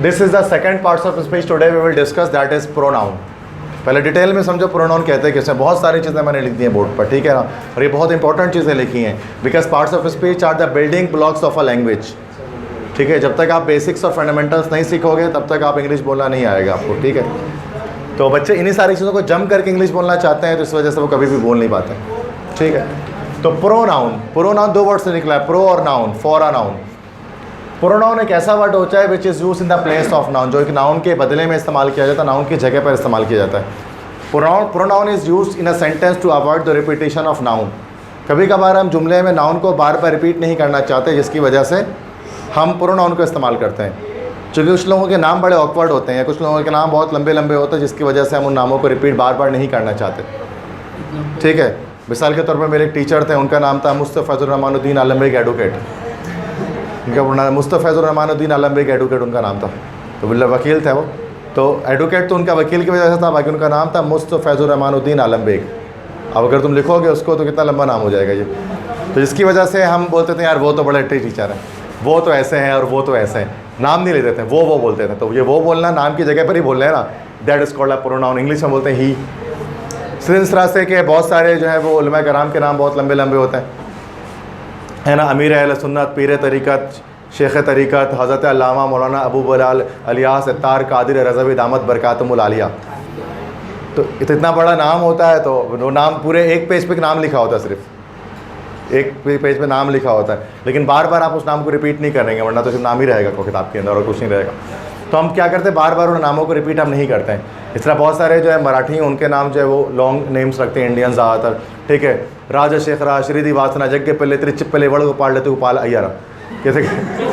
This is the second parts of speech today we will discuss, that is pronoun. पहले detail में समझो pronoun कहते हैं किसमें, बहुत सारी चीज़ें मैंने लिख दी हैं बोर्ड पर, ठीक है ना, और ये बहुत इंपॉर्टेंट चीज़ें लिखी हैं, because parts of speech are the building blocks of a language, ठीक है। जब तक आप बेसिक्स और फंडामेंटल्स नहीं सीखोगे तब तक आप इंग्लिश बोलना नहीं आएगा आपको, ठीक है। तो बच्चे इन्हीं सारी चीज़ों को जम करके इंग्लिश बोलना चाहते हैं, तो इस वजह से वो कभी भी बोल नहीं पाते, ठीक है। तो प्रोनाउन दो वर्ड से निकला है, प्रो और noun, for a noun. Pronoun एक ऐसा वर्ड होता है which is use in the place of noun, जो एक नाउन के बदले में इस्तेमाल किया जाता है, नाउन की जगह पर इस्तेमाल किया जाता है। Pronoun is use in a sentence to avoid the repetition of noun. कभी कभार हम जुमले में नाउन को बार बार रिपीट नहीं करना चाहते, जिसकी वजह से हम प्रोनाउन को इस्तेमाल करते हैं। क्योंकि कुछ लोगों के नाम बड़े ऑकवर्ड होते हैं, या कुछ लोगों के नाम बहुत लंबे लंबे होते हैं, जिसकी वजह से हम उन नामों को रिपीट बार बार नहीं करना चाहते, ठीक है। मिसाल के तौर पर मेरे एक टीचर थे, उनका नाम था मुस्तफ़ैज़ुर्रहमानुद्दीन आलमबेग एडवोकेट, उनका मुस्तफ़ैज़ुर्रहमानुद्दीन आलमबेग एडवोकेट उनका नाम था, तो बिल्ला वकील थे वो, तो एडवोकेट तो उनका वकील की वजह से था, बाकी उनका नाम था मुस्तफ़ैज़ुर्रहमानुद्दीन आलमबेग। अब अगर तुम लिखोगे उसको तो कितना लंबा नाम हो जाएगा ये, तो जिसकी वजह से हम बोलते थे यार वो तो बड़े अच्छे टीचर हैं, वो तो ऐसे हैं और वो तो ऐसे हैं, नाम नहीं लेते थे, वो बोलते थे। तो ये वो बोलना नाम की जगह पर ही बोल रहे हैं ना, that is called a pronoun. English में बोलते हैं ही। इस तरह से के बहुत सारे जो है वो उलमा कराम के नाम बहुत लंबे लंबे होते हैं, है ना, अमीर अहले सुन्नत, पीर तरीक़त, शेख तरीक़त, हज़रत अल्लामा मौलाना अबू बलाल अलियास अत्तार कादिर रज़वी दामत बरकातुहुल आलिया। तो इतना बड़ा नाम होता है, तो वो नाम पूरे एक पेज पे नाम लिखा होता है, सिर्फ एक पेज पे नाम लिखा होता है, लेकिन बार बार आप उस नाम को रिपीट नहीं करेंगे, वरना तो सिर्फ नाम ही रहेगा किताब के अंदर और कुछ नहीं रहेगा। तो हम क्या करते हैं, बार बार उन नामों को रिपीट हम नहीं करते हैं। इस तरह बहुत सारे जो है मराठी हैं, उनके नाम जो है वो लॉन्ग नेम्स रखते हैं इंडियन ज़्यादातर, ठीक है। राजशेखरा, श्रीदी वासना, जग्गे पल्ले, त्रिचिप्पले, वड़ गोपाल लेते गोपाल अय्यारा, ठीक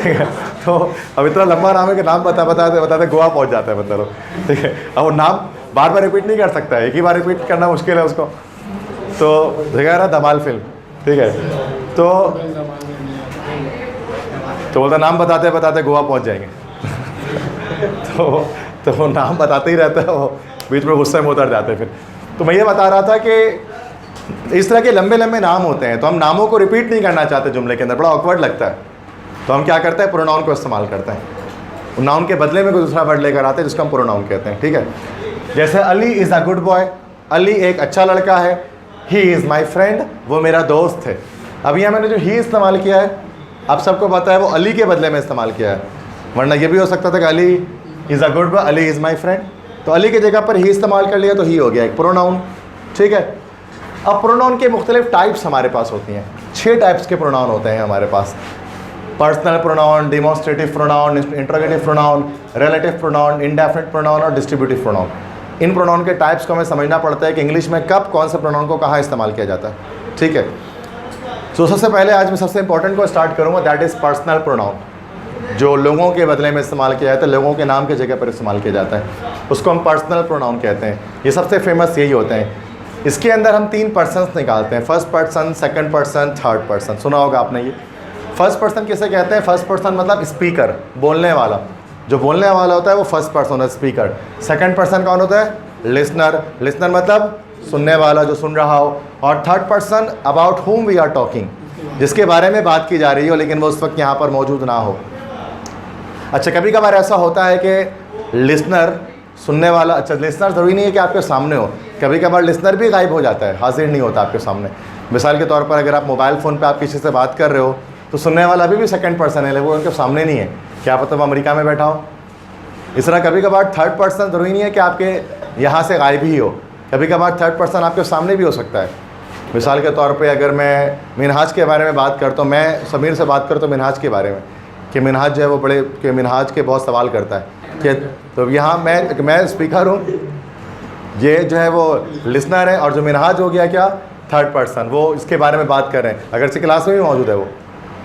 है। तो अब इतना लंबा नाम है कि नाम बताते गोवा पहुँच जाता है मतलब, ठीक है। अब वो नाम बार बार रिपीट नहीं कर सकता है, एक ही बार रिपीट करना मुश्किल है उसको। तो जगह रहा धमाल फिल्म, ठीक है। तो बोलता नाम बताते बताते गोवा पहुंच जाएंगे। तो वो नाम बताते ही रहता है, वो बीच में गुस्से में उतर जाते हैं फिर। तो मैं ये बता रहा था कि इस तरह के लंबे लंबे नाम होते हैं, तो हम नामों को रिपीट नहीं करना चाहते जुमले के अंदर, बड़ा ऑकवर्ड लगता है, तो हम क्या करते हैं, प्रोनाउन को इस्तेमाल करते हैं। नाउन के बदले में कोई दूसरा वर्ड लेकर आते हैं जिसको हम प्रोनाउन कहते हैं, ठीक है। जैसे Ali is a good boy, Ali एक अच्छा लड़का है। ही इज़ माई फ्रेंड, वो मेरा दोस्त है। अब यहाँ मैंने जो ही इस्तेमाल किया है, आप सबको पता है वो अली के बदले में इस्तेमाल किया है, वरना ये भी हो सकता था कि Ali is a good boy, Ali is my friend, तो अली की जगह पर ही इस्तेमाल कर लिया, तो ही हो गया एक प्रोनाउन, ठीक है। अब प्रोनाउन के मुख्तलिफ टाइप्स हमारे पास होती हैं, 6 टाइप्स के प्रोनाउन होते हैं हमारे पास। Personal pronoun, demonstrative pronoun, interrogative pronoun, relative pronoun, indefinite pronoun और डिस्ट्रीब्यूटिव प्रोनाउन। इन प्रोनाउन के टाइप्स को हमें समझना पड़ता है कि इंग्लिश में कब कौन से प्रोनाउन को कहाँ इस्तेमाल किया जाता है, ठीक है। तो सबसे पहले आज मैं सबसे इंपॉर्टेंट को स्टार्ट करूँगा, दैट इज़ पर्सनल प्रोनाउन, जो लोगों के बदले में इस्तेमाल किया जाता है, लोगों के नाम की जगह पर इस्तेमाल किया जाता है, उसको हम पर्सनल प्रोनाउन कहते हैं। ये सबसे फेमस यही होते हैं। इसके अंदर हम 3 पर्सन्स निकालते हैं, first person, second person, third person. सुना होगा आपने ये। फर्स्ट पर्सन किसे कहते हैं, फर्स्ट पर्सन मतलब स्पीकर, बोलने वाला, जो बोलने वाला होता है वो फर्स्ट पर्सन है, स्पीकर। सेकंड पर्सन कौन होता है, लिसनर, लिसनर मतलब सुनने वाला, जो सुन रहा हो। और third person about whom we are talking, जिसके बारे में बात की जा रही हो लेकिन वो उस वक्त यहाँ पर मौजूद ना हो। अच्छा, कभी कभार ऐसा होता है कि लिसनर, सुनने वाला, अच्छा लिसनर ज़रूरी नहीं है कि आपके सामने हो, कभी कभार लिसनर भी गायब हो जाता है, हाजिर नहीं होता आपके सामने। मिसाल के तौर पर अगर आप मोबाइल फ़ोन पे आप किसी से बात कर रहे हो, तो सुनने वाला भी सेकंड पर्सन है, वो उनके सामने नहीं है, क्या पता वो अमेरिका में बैठा हो। इस तरह कभी कभार थर्ड पर्सन ज़रूरी नहीं है कि आपके यहाँ से गायब ही हो, कभी कभार थर्ड पर्सन आपके सामने भी हो सकता है। मिसाल के तौर पे अगर मैं मिनहाज के बारे में बात करता हूँ, मैं समीर से बात करता हूँ मिनहाज के बारे में, कि मिनहाज जो है वो बड़े कि मिनहाज के बहुत सवाल करता है कि, तो यहाँ मैं स्पीकर हूँ, ये जो है वो लिसनर है, और जो मिनहाज हो गया क्या, थर्ड पर्सन, वो इसके बारे में बात कर रहे हैं। अगर से क्लास में भी मौजूद है, वो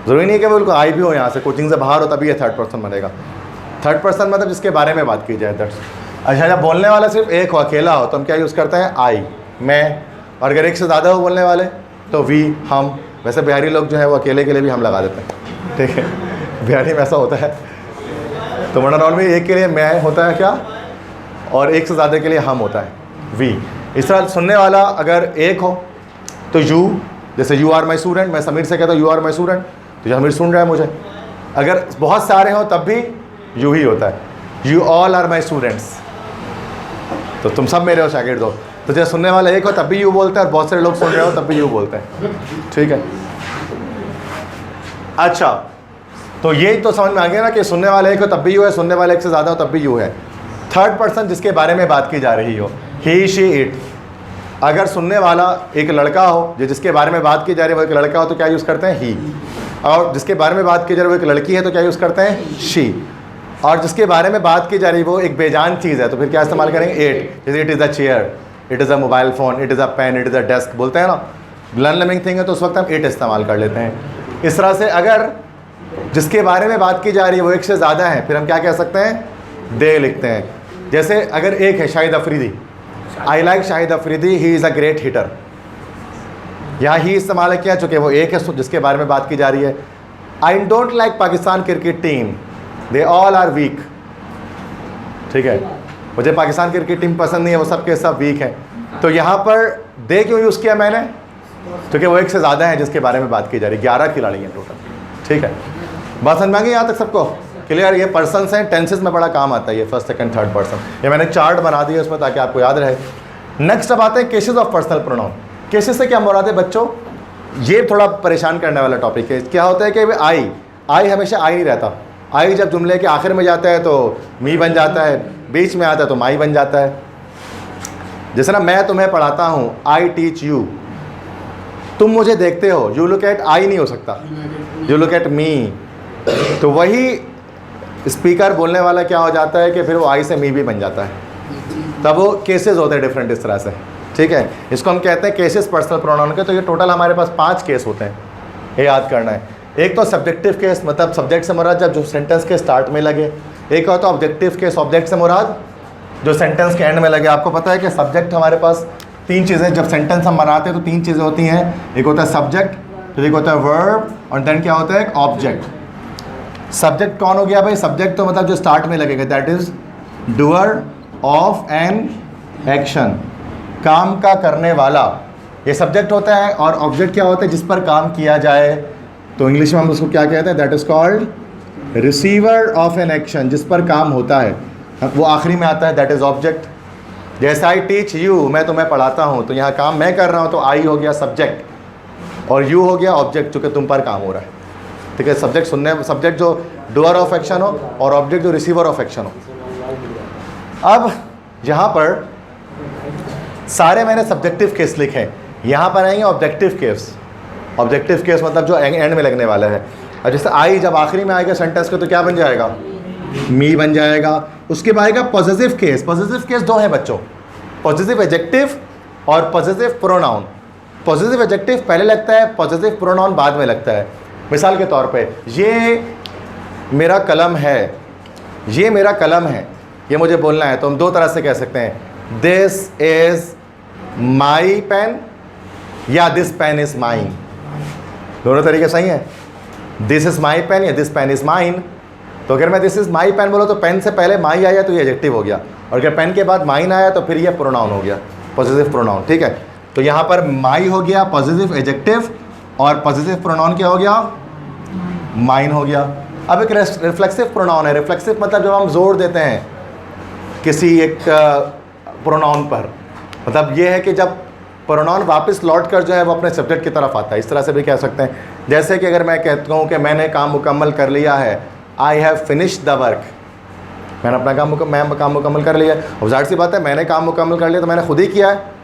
ज़रूरी नहीं है कि वो उनको आई भी हो यहाँ से, कोचिंग से बाहर हो, तभी ये थर्ड पर्सन बनेगा। थर्ड पर्सन मतलब जिसके बारे में बात की जाए, दैट्स। अच्छा, जब बोलने वाला सिर्फ एक हो, अकेला हो, तो हम क्या यूज़ करते हैं, आई, मैं। और अगर एक से ज़्यादा हो बोलने वाले, तो वी, हम। वैसे बिहारी लोग जो है वो अकेले के लिए भी हम लगा देते हैं, ठीक है, बिहारी में ऐसा होता है। तो प्रोनाउन में एक के लिए मैं होता है क्या, और एक से ज़्यादा के लिए हम होता है, वी। इस तरह सुनने वाला अगर एक हो तो यू, जैसे यू आर माई स्टूडेंट, मैं समीर से कहता हूँ यू आर माई स्टूडेंट, तो समीर सुन रहा है मुझे। अगर बहुत सारे हों तब भी यू ही होता है, you all are my students, तो तुम सब मेरे हो शागिर्द हो। तो जब सुनने वाला एक हो तब भी यू बोलता है, और बहुत सारे लोग सुन रहे हो तब भी यू बोलते हैं, ठीक है। अच्छा, तो ये तो समझ में आ गया ना कि सुनने वाले एक हो तब भी यू है, सुनने वाले एक से ज़्यादा हो तब भी यू है। थर्ड पर्सन जिसके बारे में बात की जा रही हो, ही शी इट। अगर सुनने वाला एक लड़का हो, जिसके बारे में बात की जा रही है वो एक लड़का हो, तो क्या यूज़ करते हैं ही। और जिसके बारे में बात की जा रही है वो एक लड़की है, तो क्या यूज़ करते हैं शी। और जिसके बारे में बात की जा रही है वो एक बेजान चीज़ है, तो फिर क्या इस्तेमाल करेंगे इट। जैसे it is a chair, it is a mobile phone, it is a pen, it is a desk, बोलते हैं ना, लर्न लिविंग थिंग है, तो उस वक्त हम इट इस्तेमाल कर लेते हैं। इस तरह से अगर जिसके बारे में बात की जा रही है वो एक से ज़्यादा है, फिर हम क्या कह सकते हैं, दे लिखते हैं। जैसे अगर एक है Shahid Afridi, I like Shahid Afridi, he is a great hitter, यहाँ ही इस्तेमाल किया चूँकि वो एक है जिसके बारे में बात की जा रही है। I don't like Pakistan cricket team, they all are weak, ठीक है, मुझे पाकिस्तान क्रिकेट टीम पसंद नहीं है, वो सब के सब वीक हैं। तो यहाँ पर दे क्यों यूज़ किया मैंने, क्योंकि वो एक से ज़्यादा है जिसके बारे में बात की जा रही है, 11 खिलाड़ी हैं टोटल, ठीक है। बात समझ में आ गई यहाँ तक सबको क्लियर। ये पर्सन्स हैं, टेंसेस में बड़ा काम आता है ये फर्स्ट सेकंड थर्ड पर्सन, ये मैंने चार्ट बना दिया उसमें ताकि आपको याद रहे। नेक्स्ट अब आते हैं cases of personal pronoun. Cases से क्या मुराद है बच्चों, ये थोड़ा परेशान करने वाला टॉपिक है। क्या होता है कि आई हमेशा आई नहीं रहता, आई जब जुमले के आखिर में जाता है तो मी बन जाता है, बीच में आता है तो माई बन जाता है। जैसे ना मैं तुम्हें पढ़ाता हूँ, आई टीच यू, तुम मुझे देखते हो, यू लुक एट आई नहीं हो सकता, यू लुक एट मी। तो वही स्पीकर बोलने वाला क्या हो जाता है कि फिर वो आई से मी भी बन जाता है, तब वो केसेस होते हैं डिफरेंट इस तरह से, ठीक है। इसको हम कहते हैं केसेस पर्सनल प्रोनाउन के। तो ये टोटल हमारे पास 5 केस होते हैं, ये याद करना है। एक तो सब्जेक्टिव केस, मतलब सब्जेक्ट से मुराद जब जो सेंटेंस के स्टार्ट में लगे। एक होता है ऑब्जेक्टिव केस, ऑब्जेक्ट से मुराद जो सेंटेंस के एंड में लगे। आपको पता है कि सब्जेक्ट हमारे पास 3 चीज़ें, जब सेंटेंस हम बनाते हैं तो 3 चीज़ें होती हैं, एक होता है सब्जेक्ट, फिर एक होता है वर्ब, और देन क्या होता है एक ऑब्जेक्ट। सब्जेक्ट कौन हो गया भाई, सब्जेक्ट तो मतलब जो स्टार्ट में लगेगा, that is doer of an action, काम का करने वाला, ये सब्जेक्ट होता है। और ऑब्जेक्ट क्या होता है, जिस पर काम किया जाए, तो इंग्लिश में हम उसको क्या कहते हैं, that is called receiver of an action, जिस पर काम होता है, वो आखिरी में आता है, दैट इज ऑब्जेक्ट। जैसे आई टीच यू, मैं तुम्हें पढ़ाता हूँ, तो यहाँ काम मैं कर रहा हूँ, तो आई हो गया सब्जेक्ट, और यू हो गया ऑब्जेक्ट, चूँकि तुम पर काम हो रहा है, ठीक है। सब्जेक्ट सुनने, सब्जेक्ट जो डूअर ऑफ एक्शन हो, और ऑब्जेक्ट जो रिसीवर ऑफ एक्शन हो। अब यहाँ पर सारे मैंने सब्जेक्टिव केस लिखे हैं, यहाँ पर आएंगे ऑब्जेक्टिव केस। ऑब्जेक्टिव केस मतलब जो एंड में लगने वाला है। और जैसे आई जब आखिरी में आएगा सेंटेंस के, तो क्या बन जाएगा, मी बन जाएगा। उसके बाद आएगा पॉजिटिव केस। पॉजिटिव केस 2 हैं बच्चों, पॉजिटिव एडजेक्टिव और पॉजिटिव प्रोनाउन। पॉजिटिव एडजेक्टिव पहले लगता है, पॉजिटिव प्रोनाउन बाद में लगता है। मिसाल के तौर पे, ये मेरा कलम है, ये मेरा कलम है, ये मुझे बोलना है, तो हम 2 तरह से कह सकते हैं, दिस इज़ माई पेन या दिस पेन इज़ माइन। दोनों तरीके सही हैं, दिस इज़ माई पेन या दिस पेन इज़ माइन। तो अगर मैं दिस इज़ माई पेन बोला तो पेन से पहले माई आया तो ये एडजेक्टिव हो गया, और अगर पेन के बाद माइन आया तो फिर ये प्रोनाउन हो गया, पॉजिटिव प्रोनाउन, ठीक है। तो यहाँ पर माई हो गया पॉजिटिव एडजेक्टिव, और पॉजिटिव प्रोनाउन क्या हो गया, माइन हो गया। अब एक रिफ्लेक्सिव प्रोनाउन है। रिफ्लेक्सिव मतलब जब हम जोर देते हैं किसी एक प्रोनाउन पर, मतलब ये है कि जब प्रोनाउन वापस लौट कर जो है वो अपने सब्जेक्ट की तरफ आता है, इस तरह से भी कह सकते हैं। जैसे कि अगर मैं कहता हूँ कि मैंने काम मुकम्मल कर लिया है, I have finished the work, मैंने अपना काम मुकम्मल कर लिया। और ज़ाहिर सी बात है, मैंने काम मुकम्मल कर लिया तो मैंने खुद ही किया है।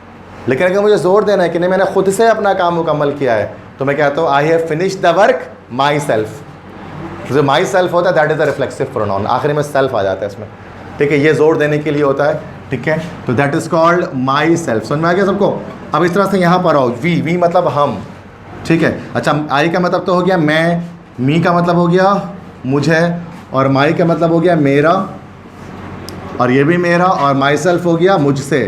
लेकिन अगर मुझे जोर देना है कि नहीं मैंने खुद से अपना काम मुकम्मल किया है, तो मैं कहता हूँ I have finished the work my self. जो माई सेल्फ होता है that is the reflexive pronoun, आखिरी में सेल्फ आ जाता है इसमें, ठीक है। ये जोर देने के लिए होता है, ठीक है। तो that is called my self. समझ में आ गया सबको। अब इस तरह से यहाँ पर आओ, वी मतलब हम, ठीक है। अच्छा, आई का मतलब तो हो गया मैं, मी का मतलब हो गया मुझे, और माई का मतलब हो गया मेरा, और ये भी मेरा, और माई सेल्फ हो गया मुझसे,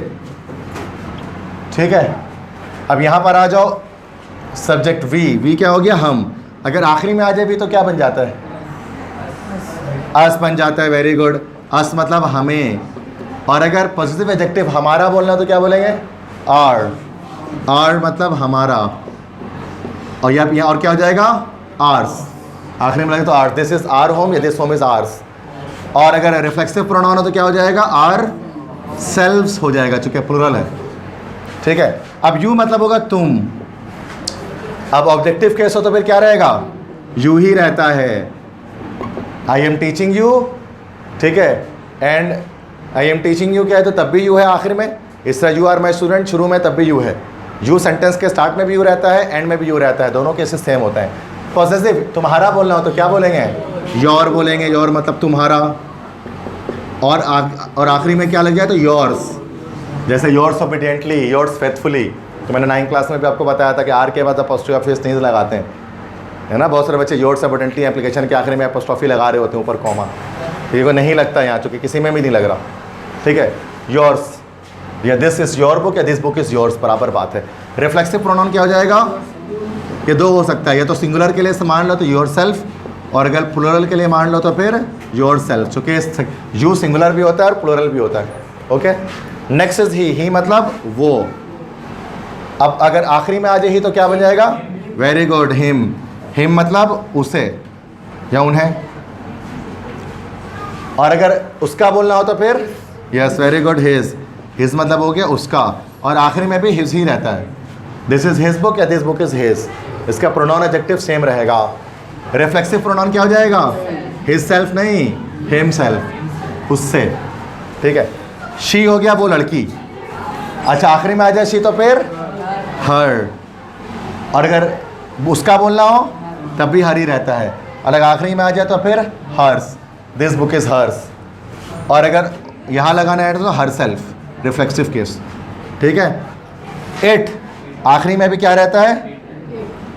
ठीक है। अब यहाँ पर आ जाओ, सब्जेक्ट वी क्या हो गया हम। अगर आखिरी में आ जाए भी तो क्या बन जाता है, अस बन जाता है। वेरी गुड, अस मतलब हमें। और अगर पॉजिटिव एडजेक्टिव हमारा बोलना तो क्या बोलेंगे, आर मतलब हमारा, और यहाँ और क्या हो जाएगा, आर्स। आखिरी में लगे तो ours, this is our home या दिस होम इज आर्स। और अगर रिफ्लेक्सिव प्रोनाउन हो तो क्या हो जाएगा, आर सेल्व्स हो जाएगा, चूंकि प्लूरल है, ठीक है। अब यू मतलब होगा तुम। अब ऑब्जेक्टिव केस हो तो फिर क्या रहेगा, यू ही रहता है। आई एम टीचिंग यू, ठीक है, and I am teaching you क्या है, तो तब भी यू है आखिर में। इस तरह यू आर माई स्टूडेंट शुरू में तब भी यू है। यू सेंटेंस के स्टार्ट में भी यू रहता है, एंड में भी यू रहता है, दोनों केसेस सेम होते हैं। पॉसेसिव, तुम्हारा बोलना हो तो क्या बोलेंगे, योर बोलेंगे, योर मतलब तुम्हारा, और आखिरी में क्या लग जाए तो योर्स, जैसे योर्स ओबीडियंटली, योर्स फेथफुली। तो मैंने 9th क्लास में भी आपको बताया था कि आर के बाद अपोस्ट्रोफी नहीं लगाते हैं, है ना। बहुत सारे बच्चे योर्स ओबीडियंटली एप्लीकेशन के आखिरी में अपोस्ट्रोफी लगा रहे होते हैं ऊपर कॉमा, तो ये को नहीं लगता यहाँ, चूँकि किसी में भी नहीं लग रहा, ठीक है। योर्स या दिस इज़ योर बुक या दिस बुक इज़ योर्स, बराबर बात है। रिफ्लेक्सिव प्रोनाउन क्या हो जाएगा, ये दो हो सकता है, या तो सिंगुलर के लिए मान लो तो योर सेल्फ, और अगर प्लूरल के लिए मान लो तो फिर योर सेल्फ, चूँकि यू सिंगुलर भी होता है और प्लूरल भी होता है, ओके। नेक्स्ट इज ही मतलब वो। अब अगर आखिरी में आ जाए ही तो क्या बन जाएगा, वेरी गुड, हिम मतलब उसे या उन्हें, और अगर उसका बोलना हो तो फिर यस, वेरी गुड, हिज मतलब हो गया उसका, और आखिरी में भी हिज ही रहता है। दिस इज हिज बुक या दिस बुक इज हिज, इसका प्रोनाउन एडजेक्टिव सेम रहेगा। रिफ्लेक्सिव प्रोनाउन क्या हो जाएगा, हिज सेल्फ नहीं, हिम सेल्फ, उससे, ठीक है। शी हो गया वो लड़की, अच्छा आखिरी में आ जाए शी तो फिर हर, और अगर उसका बोलना हो तब भी हर ही रहता है, और अगर आखिरी में आ जाए तो फिर hers, this book is hers, और अगर यहाँ लगाना है तो हर सेल्फ, रिफ्लेक्सिव केस, ठीक है। इट, आखिरी में भी क्या रहता है,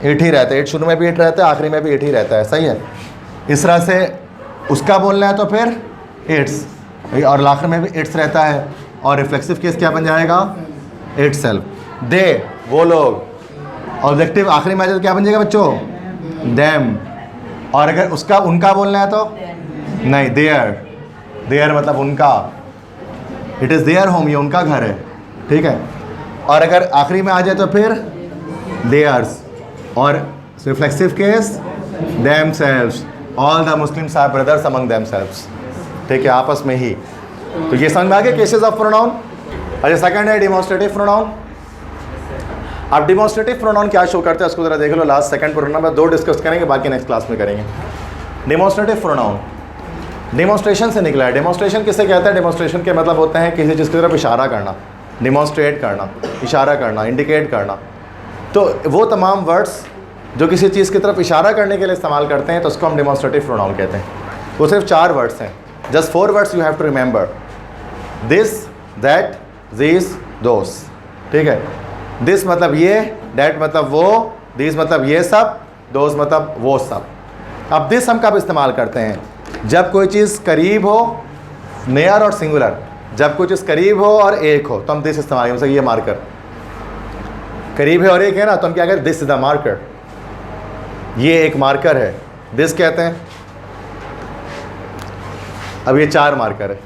इट ही रहता है, इट शुरू में भी इट रहता है, आखिरी में भी इट ही रहता है, सही है। इस तरह से उसका बोलना है तो फिर इट्स, और आखिर में भी इट्स रहता है, और रिफ्लेक्सिव केस क्या बन जाएगा, इट सेल्फ। दे, वो लोग, ऑब्जेक्टिव आखिरी में आ जाए तो क्या बन जाएगा बच्चों, देम, और अगर उसका उनका बोलना है तो नहीं, देयर मतलब उनका, इट इज़ देयर होम, ये उनका घर है, ठीक है। और अगर आखिरी में आ जाए तो फिर देयर्स, और reflexive case themselves, all the Muslims are brothers among themselves, ठीक है, आपस में ही। तो ये समझ में आ गया केसेस ऑफ प्रोनाउन। अच्छा, सेकंड है डिमॉन्स्ट्रेटिव प्रोनाउन। अब डिमॉन्स्ट्रेटिव प्रोनाउन क्या शो करते हैं उसको जरा देख लो। लास्ट सेकंड प्रोनाउन में 2 डिस्कस करेंगे, बाकी नेक्स्ट क्लास में करेंगे। डिमॉन्स्ट्रेटिव प्रोनाउन डेमोन्स्ट्रेशन से निकला है। डेमोन्स्ट्रेशन किसे कहते हैं, डेमोन्स्ट्रेशन के मतलब होते हैं किसी चीज़ की तरफ इशारा करना, डिमॉन्स्ट्रेट करना, इशारा करना, इंडिकेट करना। तो वो तमाम वर्ड्स जो किसी चीज़ की तरफ इशारा करने के लिए इस्तेमाल करते हैं तो उसको हम डेमोन्स्ट्रेटिव प्रोनाउन कहते हैं। वो सिर्फ 4 वर्ड्स हैं, just 4 words you have to remember, this, that, this, those, ठीक है। दिस मतलब ये, दैट मतलब वो, दिस मतलब ये सब, दोस मतलब वो सब। अब दिस हम कब इस्तेमाल करते हैं, जब कोई चीज़ करीब हो, नियर और सिंगुलर, जब कोई चीज़ करीब हो और एक हो तो हम दिस इस्तेमाल करें। ये मार्कर करीब है और एक है ना, तो हम क्या करें, दिस इज द मार्कर, ये एक मार्कर है, दिस कहते हैं। अब ये 4 मार्कर है,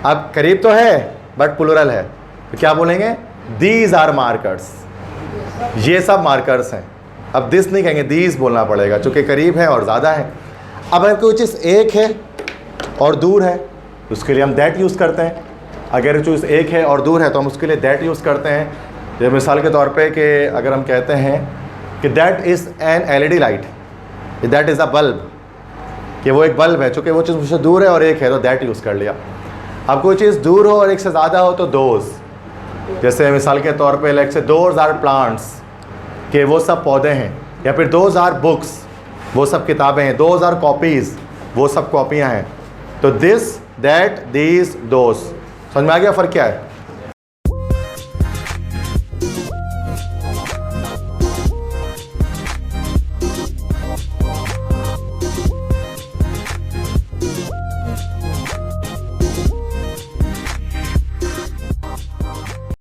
अब करीब तो है बट प्लूरल है, तो क्या बोलेंगे, दीज आर मार्कर्स, ये सब मार्कर्स हैं। अब दिस नहीं कहेंगे, दीज बोलना पड़ेगा चूँकि करीब है और ज़्यादा है। अब अगर कोई चीज़ एक है और दूर है तो उसके लिए हम दैट यूज़ करते हैं। अगर चीज़ एक है और दूर है तो हम उसके लिए दैट यूज़ करते हैं। जैसे मिसाल के तौर पे कि अगर हम कहते हैं कि that is an LED light, that is a bulb, कि वो एक बल्ब है, चूँकि वो चीज़ मुझसे दूर है और एक है तो दैट यूज़ कर लिया। अब कोई चीज़ दूर हो और एक से ज़्यादा हो तो दोज, जैसे मिसाल के तौर पे लाइक से दोज आर प्लांट्स, कि वो सब पौधे हैं, या फिर दोज आर बुक्स, वो सब किताबें हैं, दोज आर कॉपीज़, वो सब कॉपियाँ हैं। तो दिस, दैट, दीज, दोज, समझ में आ गया फ़र्क क्या है।